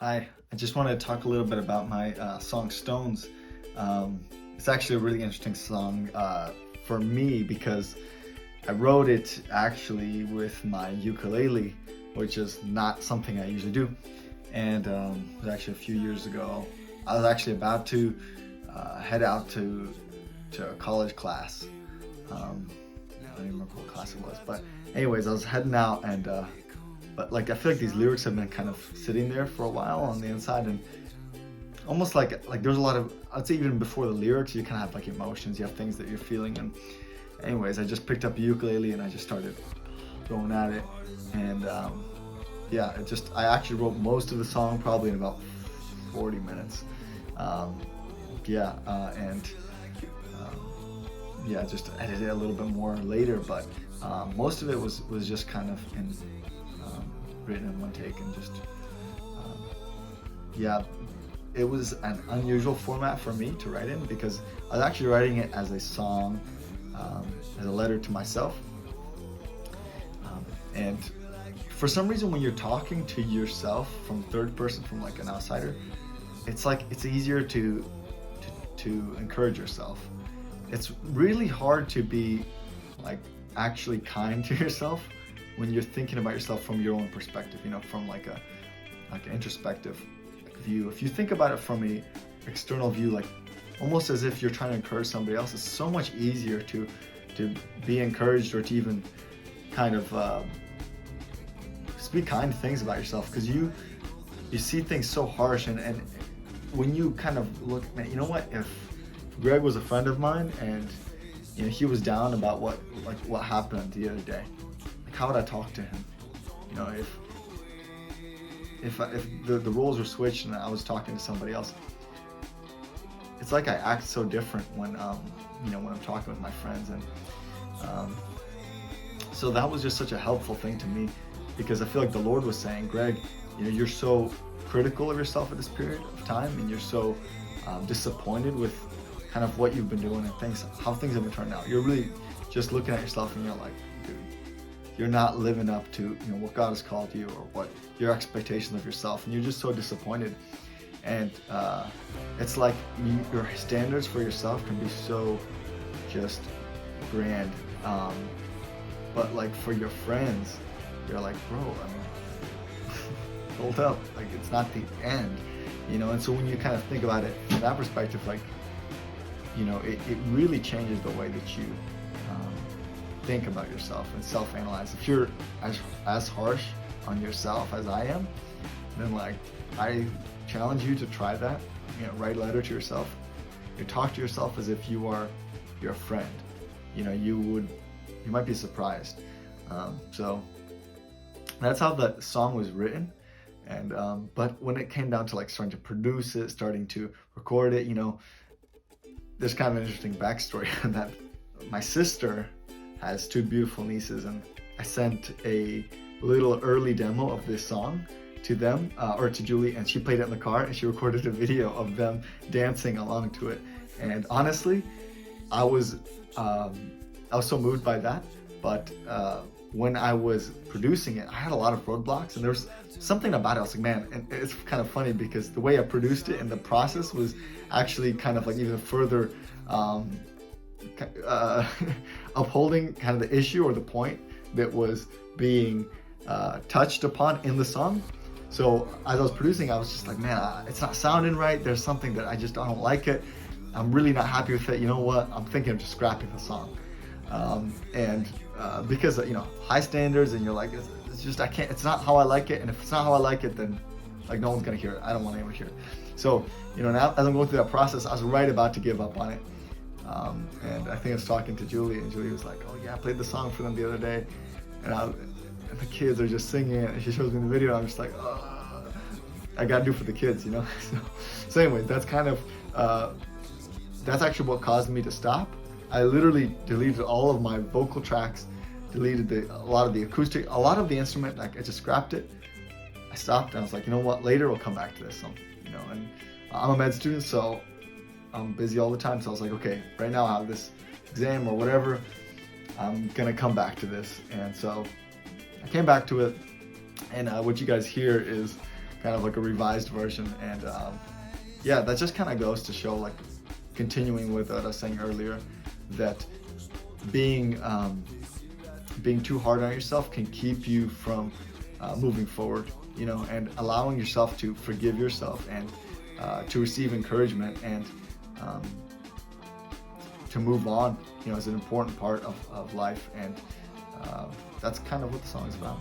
I just want to talk a little bit about my song Stones. It's actually a really interesting song for me because I wrote it actually with my ukulele, which is not something I usually do. And it was actually a few years ago. I was actually about to head out to a college class. I don't even remember what class it was, but anyways, I was heading out and but like I feel like these lyrics have been kind of sitting there for a while on the inside, and almost like there's a lot of, I'd say even before the lyrics, you kind of have like emotions, you have things that you're feeling. And anyways, I just picked up a ukulele and I just started going at it, and yeah, I actually wrote most of the song probably in about 40 minutes. And yeah, just edited it a little bit more later, but most of it was just kind of written in one take, and just yeah, it was an unusual format for me to write in because I was actually writing it as a song, as a letter to myself, and for some reason when you're talking to yourself from third person, from like an outsider, it's easier to encourage yourself. It's really hard to be like actually kind to yourself when you're thinking about yourself from your own perspective, from like an introspective view. If you think about it from a external view, like almost as if you're trying to encourage somebody else, it's so much easier to be encouraged, or to even kind of speak kind things about yourself, because you see things so harsh, and when you kind of look, man, you know what, if Greg was a friend of mine and he was down about what happened the other day, like how would I talk to him? If the roles were switched and I was talking to somebody else, it's like I act so different when when I'm talking with my friends. And so that was just such a helpful thing to me, because I feel like the Lord was saying, Greg, you're so critical of yourself at this period of time, and you're so disappointed with kind of what you've been doing and how things have been turning out. You're really just looking at yourself and you're like, dude, you're not living up to what God has called you, or what your expectations of yourself, and you're just so disappointed. And it's like your standards for yourself can be so just grand, but like for your friends, you're like, bro, hold up, like it's not the end, and so when you kind of think about it from that perspective, like it really changes the way that you think about yourself and self-analyze. If you're as harsh on yourself as I am, then like I challenge you to try that. Write a letter to yourself. You talk to yourself as if you are your friend. You might be surprised. So that's how the song was written. And but when it came down to like starting to produce it, starting to record it, there's kind of an interesting backstory that my sister has two beautiful nieces, and I sent a little early demo of this song to them, or to Julie, and she played it in the car, and she recorded a video of them dancing along to it. And honestly, I was so moved by that. But when I was producing it, I had a lot of roadblocks, and there was something about it. I was like, man, and it's kind of funny because the way I produced it and the process was actually kind of like even further upholding kind of the issue or the point that was being touched upon in the song. So as I was producing, I was just like, man, it's not sounding right. There's something that I don't like it. I'm really not happy with it. You know what? I'm thinking of just scrapping the song. And because high standards, and you're like, it's just, I can't, it's not how I like it, and if it's not how I like it, then like no one's gonna hear it. I don't want anyone to hear it. So now as I'm going through that process, I was right about to give up on it, and I think I was talking to Julie, and Julie was like, oh yeah, I played the song for them the other day, and the kids are just singing it, and she shows me the video, and I'm just like, oh, I gotta do it for the kids, so anyways, that's kind of that's actually what caused me to stop. I literally deleted all of my vocal tracks, deleted a lot of the acoustic, a lot of the instrument. Like I just scrapped it. I stopped, and I was like, you know what? Later we'll come back to this. And I'm a med student, so I'm busy all the time. So I was like, okay, right now I have this exam or whatever. I'm gonna come back to this, and so I came back to it. And what you guys hear is kind of like a revised version. And yeah, that just kind of goes to show, like, continuing with what I was saying earlier, that being too hard on yourself can keep you from moving forward, you know, and allowing yourself to forgive yourself and to receive encouragement and to move on, you know, is an important part of life. And that's kind of what the song is about.